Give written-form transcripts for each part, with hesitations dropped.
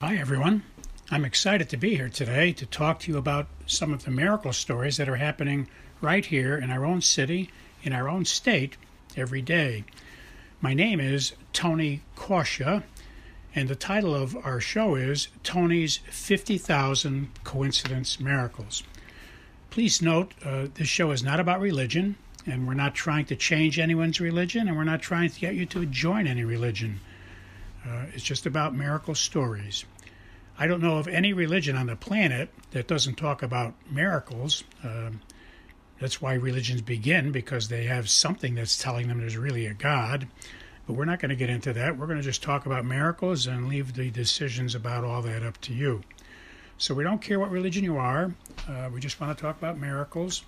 Hi everyone. I'm excited to be here today to talk to you about some of the miracle stories that are happening right here in our own city, in our own state, every day. My name is Tony Kausha, and the title of our show is Tony's 50,000 Coincidence Miracles. Please note, this show is not about religion, and we're not trying to change anyone's religion, and we're not trying to get you to join any religion. It's just about miracle stories. I don't know of any religion on the planet that doesn't talk about miracles. That's why religions begin, because they have something that's telling them there's really a God. But we're not going to get into that. We're going to just talk about miracles and leave the decisions about all that up to you. So we don't care what religion you are. We just want to talk about miracles.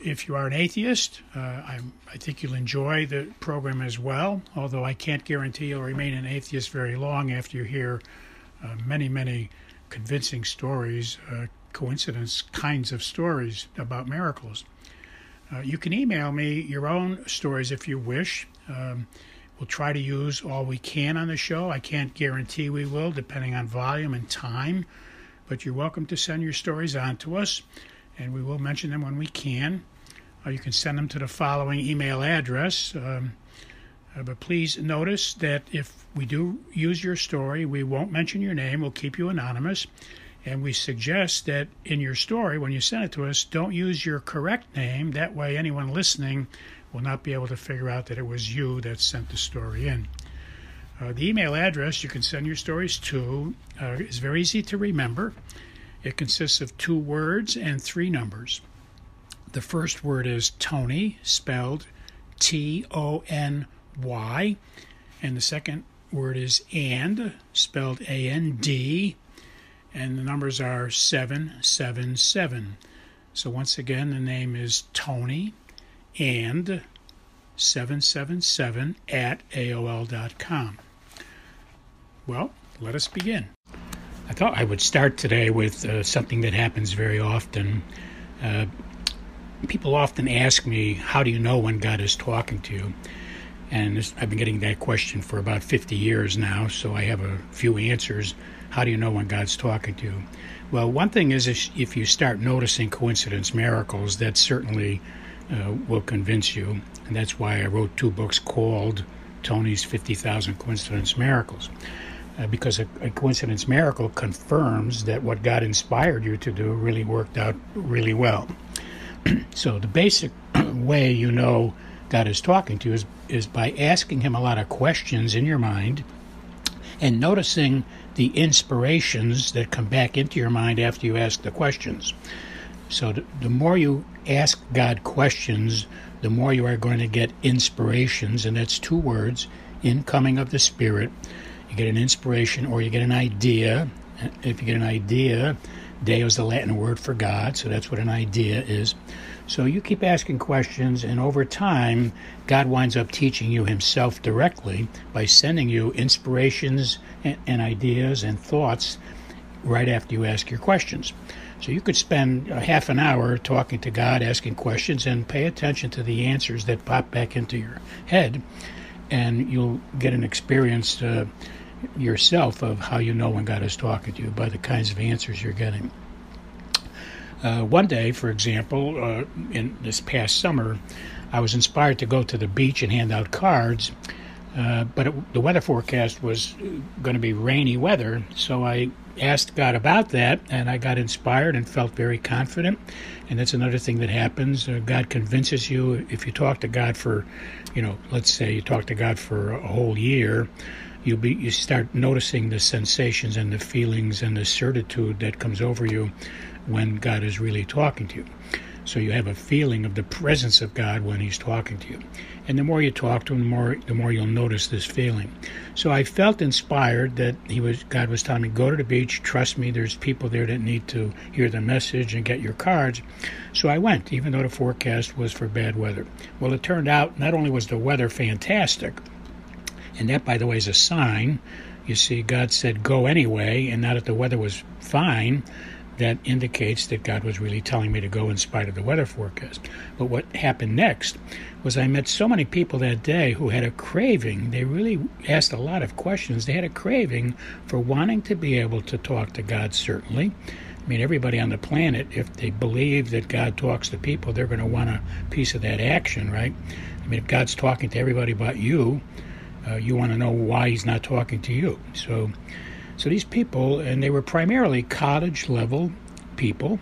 If you are an atheist, I think you'll enjoy the program as well, although I can't guarantee you'll remain an atheist very long after you hear many convincing stories, coincidence kinds of stories about miracles. You can email me your own stories if you wish. We'll try to use all we can on the show. I can't guarantee we will, depending on volume and time, but you're welcome to send your stories on to us, and we will mention them when we can. You can send them to the following email address. But please notice that if we do use your story, we won't mention your name. We'll keep you anonymous. And we suggest that in your story, when you send it to us, don't use your correct name. That way anyone listening will not be able to figure out that it was you that sent the story in. The email address you can send your stories to is very easy to remember. It consists of 2 words and 3 numbers. The first word is Tony, spelled Tony, and the second word is and, spelled A-N-D, and the numbers are 777. So once again, the name is Tony and 777 at AOL.com. Well, let us begin. I thought I would start today with something that happens very often. People often ask me, how do you know when God is talking to you? And I've been getting that question for about 50 years now, so I have a few answers. How do you know when God's talking to you? Well, one thing is if you start noticing coincidence miracles, that certainly will convince you. And that's why I wrote 2 books called Tony's 50,000 Coincidence Miracles. Because a coincidence miracle confirms that what God inspired you to do really worked out really well. So the basic way you know God is talking to you is by asking him a lot of questions in your mind and noticing the inspirations that come back into your mind after you ask the questions. So the more you ask God questions, the more you are going to get inspirations, and that's 2 words, incoming of the Spirit. You get an inspiration or you get an idea. If you get an idea, Deo is the Latin word for God, so that's what an idea is. So you keep asking questions, and over time, God winds up teaching you himself directly by sending you inspirations and ideas and thoughts right after you ask your questions. So you could spend a half an hour talking to God, asking questions, and pay attention to the answers that pop back into your head, and you'll get an experience yourself of how you know when God is talking to you by the kinds of answers you're getting. One day, for example, in this past summer, I was inspired to go to the beach and hand out cards, but the weather forecast was going to be rainy weather, so I asked God about that, and I got inspired and felt very confident. And that's another thing that happens. God convinces you. If you talk to God for, let's say you talk to God for a whole year, you start noticing the sensations and the feelings and the certitude that comes over you when God is really talking to you. So you have a feeling of the presence of God when he's talking to you. And the more you talk to him, the more you'll notice this feeling. So I felt inspired that God was telling me, go to the beach, trust me, there's people there that need to hear the message and get your cards. So I went, even though the forecast was for bad weather. Well, it turned out not only was the weather fantastic, and that, by the way, is a sign. You see, God said, go anyway, and now that the weather was fine, that indicates that God was really telling me to go in spite of the weather forecast. But what happened next was I met so many people that day who had a craving. They really asked a lot of questions. They had a craving for wanting to be able to talk to God, certainly. I mean, everybody on the planet, if they believe that God talks to people, they're going to want a piece of that action, right? I mean, if God's talking to everybody but you, you want to know why he's not talking to you. So these people, and they were primarily college-level people.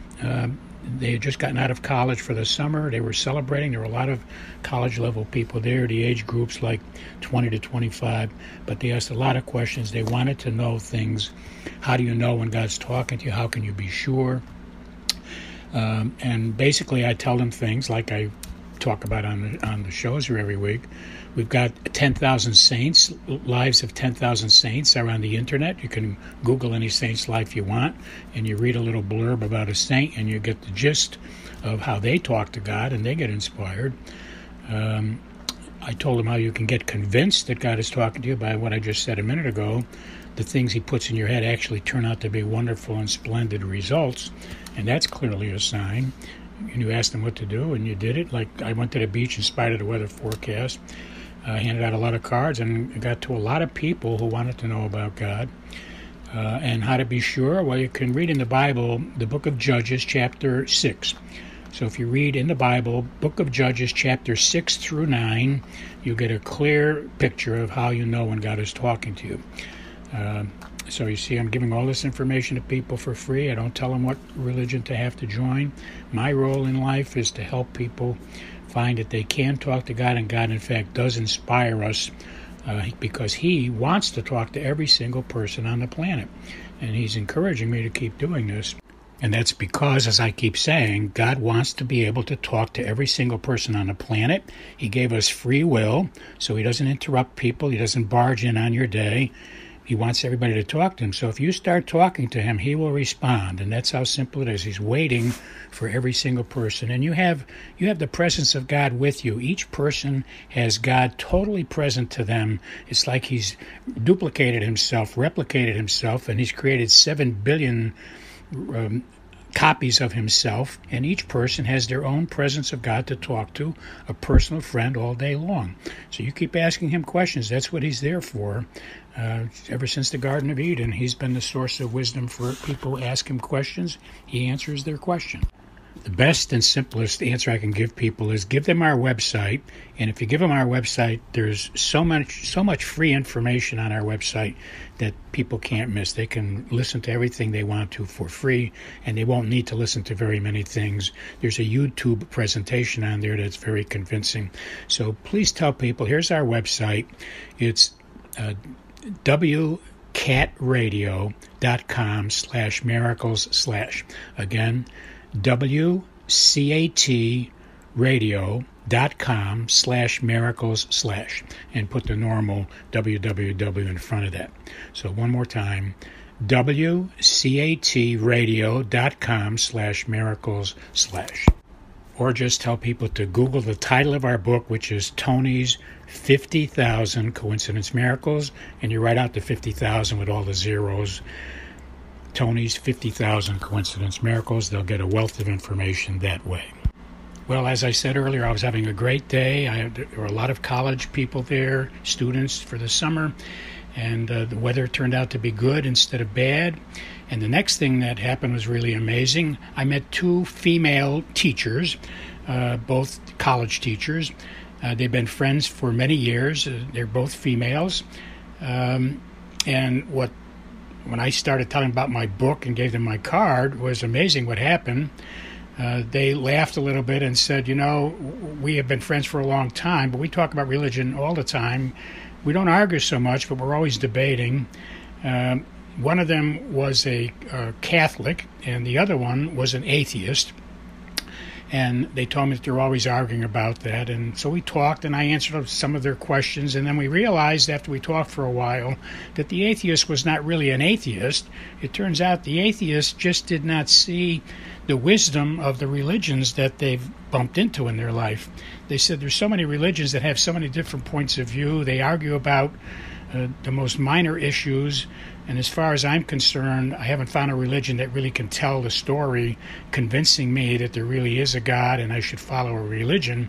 They had just gotten out of college for the summer. They were celebrating. There were a lot of college-level people there, the age groups like 20 to 25. But they asked a lot of questions. They wanted to know things. How do you know when God's talking to you? How can you be sure? And basically, I tell them things like I talk about on the shows here every week. We've got 10,000 saints, lives of 10,000 saints are on the internet. You can Google any saint's life you want, and you read a little blurb about a saint, and you get the gist of how they talk to God, and they get inspired. I told them how you can get convinced that God is talking to you by what I just said a minute ago. The things he puts in your head actually turn out to be wonderful and splendid results, and that's clearly a sign. And you asked them what to do, and you did it. Like I went to the beach in spite of the weather forecast. Handed out a lot of cards and got to a lot of people who wanted to know about God. And how to be sure? Well, you can read in the Bible, the book of Judges, chapter 6. So if you read in the Bible, book of Judges, chapter 6 through 9, you get a clear picture of how you know when God is talking to you. So you see, I'm giving all this information to people for free. I don't tell them what religion to have to join. My role in life is to help people find that they can talk to God, and God, in fact, does inspire us because he wants to talk to every single person on the planet. And he's encouraging me to keep doing this. And that's because, as I keep saying, God wants to be able to talk to every single person on the planet. He gave us free will, so he doesn't interrupt people. He doesn't barge in on your day. He wants everybody to talk to him. So if you start talking to him, he will respond. And that's how simple it is. He's waiting for every single person. And you have the presence of God with you. Each person has God totally present to them. It's like he's duplicated himself, replicated himself, and he's created 7 billion copies of himself, and each person has their own presence of God to talk to, a personal friend all day long. So you keep asking him questions. That's what he's there for. Ever since the Garden of Eden, he's been the source of wisdom for people who ask him questions. He answers their question. The best and simplest answer I can give people is give them our website. And if you give them our website, there's so much free information on our website that people can't miss. They can listen to everything they want to for free, and they won't need to listen to very many things. There's a YouTube presentation on there that's very convincing. So please tell people, here's our website. It's wcatradio.com/miracles/ Again, wcatradio.com/miracles/ and put the normal www in front of that. So one more time, wcatradio.com/miracles/. Or just tell people to Google the title of our book, which is Tony's 50,000 Coincidence Miracles, and you write out the 50,000 with all the zeros. Tony's 50,000 Coincidence Miracles. They'll get a wealth of information that way. Well, as I said earlier, I was having a great day. There were a lot of college people there, students for the summer, and the weather turned out to be good instead of bad. And the next thing that happened was really amazing. I met 2 female teachers, both college teachers. They've been friends for many years. They're both females. And when I started telling about my book and gave them my card, it was amazing what happened. They laughed a little bit and said, we have been friends for a long time, but we talk about religion all the time. We don't argue so much, but we're always debating. One of them was a Catholic, and the other one was an atheist. And they told me that they're always arguing about that. And so we talked, and I answered some of their questions. And then we realized after we talked for a while that the atheist was not really an atheist. It turns out the atheist just did not see the wisdom of the religions that they've bumped into in their life. They said there's so many religions that have so many different points of view. They argue about the most minor issues. And as far as I'm concerned, I haven't found a religion that really can tell the story, convincing me that there really is a God and I should follow a religion.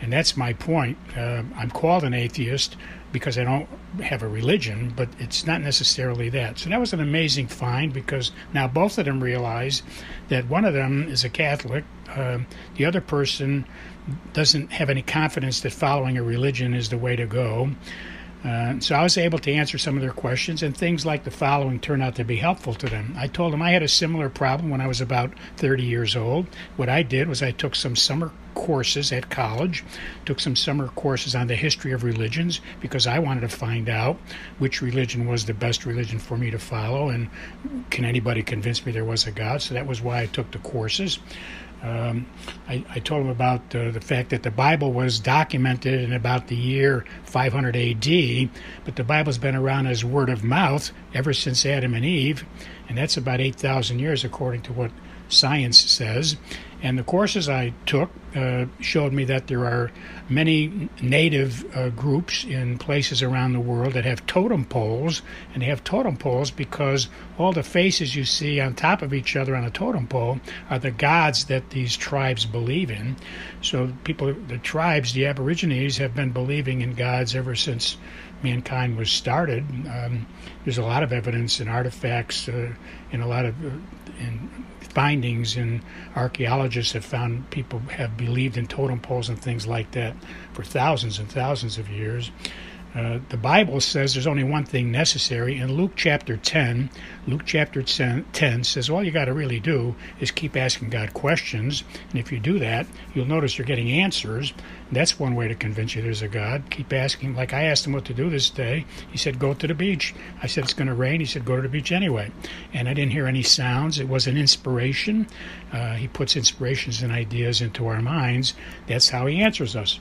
And that's my point. I'm called an atheist because I don't have a religion, but it's not necessarily that. So that was an amazing find, because now both of them realize that one of them is a Catholic. The other person doesn't have any confidence that following a religion is the way to go. So I was able to answer some of their questions, and things like the following turned out to be helpful to them. I told them I had a similar problem when I was about 30 years old. What I did was I took some summer courses at college, took some summer courses on the history of religions, because I wanted to find out which religion was the best religion for me to follow, and can anybody convince me there was a God? So that was why I took the courses. I told him about the fact that the Bible was documented in about the year 500 AD, but the Bible's been around as word of mouth ever since Adam and Eve, and that's about 8,000 years according to what science says. And the courses I took showed me that there are many native groups in places around the world that have totem poles, and they have totem poles because all the faces you see on top of each other on a totem pole are the gods that these tribes believe in. So people, the tribes, the Aborigines, have been believing in gods ever since mankind was started. There's a lot of evidence and artifacts and a lot of findings, and archaeologists have found people have believed in totem poles and things like that for thousands and thousands of years. The Bible says there's only one thing necessary. In Luke chapter 10 says all you got to really do is keep asking God questions, and if you do that, you'll notice you're getting answers. That's one way to convince you there's a God. Keep asking. Like I asked him what to do this day. He said, go to the beach. I said, it's going to rain. He said, go to the beach anyway. And I didn't hear any sounds. It was an inspiration. He puts inspirations and ideas into our minds. That's how he answers us.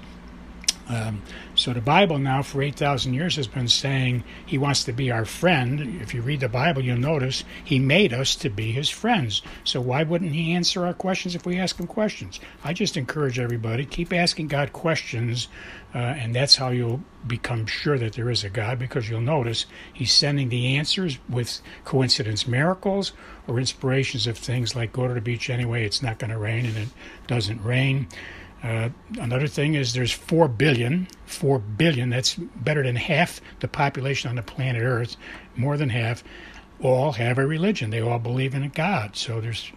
So the Bible now for 8,000 years has been saying he wants to be our friend. If you read the Bible, you'll notice he made us to be his friends. So why wouldn't he answer our questions if we ask him questions? I just encourage everybody, keep asking God questions, and that's how you'll become sure that there is a God, because you'll notice he's sending the answers with coincidence miracles or inspirations of things like go to the beach anyway, it's not going to rain, and it doesn't rain. Another thing is there's 4 billion, that's better than half the population on the planet Earth, more than half, all have a religion. They all believe in a God. So there's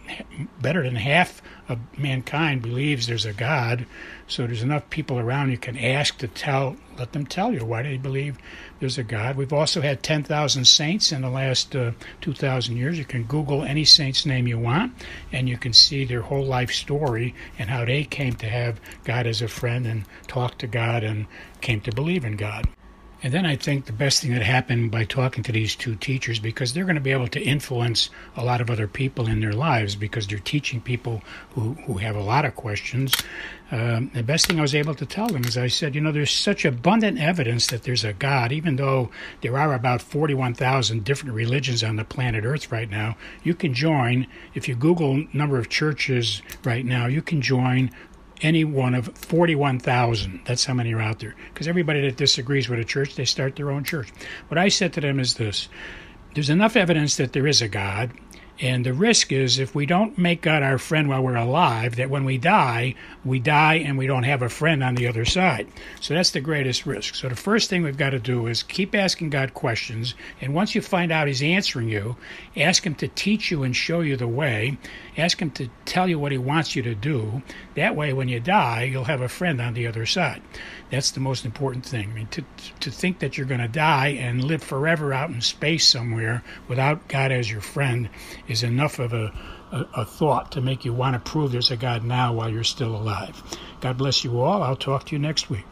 better than half of mankind believes there's a God. So there's enough people around you can ask to let them tell you why they believe there's a God. We've also had 10,000 saints in the last 2,000 years. You can Google any saint's name you want, and you can see their whole life story and how they came to have God as a friend and talked to God and came to believe in God. And then I think the best thing that happened by talking to these two teachers, because they're going to be able to influence a lot of other people in their lives, because they're teaching people who have a lot of questions. The best thing I was able to tell them is I said, there's such abundant evidence that there's a God, even though there are about 41,000 different religions on the planet Earth right now. You can join, if you Google number of churches right now, you can join any one of 41,000. That's how many are out there. Because everybody that disagrees with a church, they start their own church. What I said to them is this: there's enough evidence that there is a God, and the risk is if we don't make God our friend while we're alive, that when we die and we don't have a friend on the other side. So that's the greatest risk. So the first thing we've got to do is keep asking God questions, and once you find out he's answering you, ask him to teach you and show you the way. Ask him to tell you what he wants you to do. That way, when you die, you'll have a friend on the other side. That's the most important thing. I mean, to think that you're going to die and live forever out in space somewhere without God as your friend is enough of a thought to make you want to prove there's a God now while you're still alive. God bless you all. I'll talk to you next week.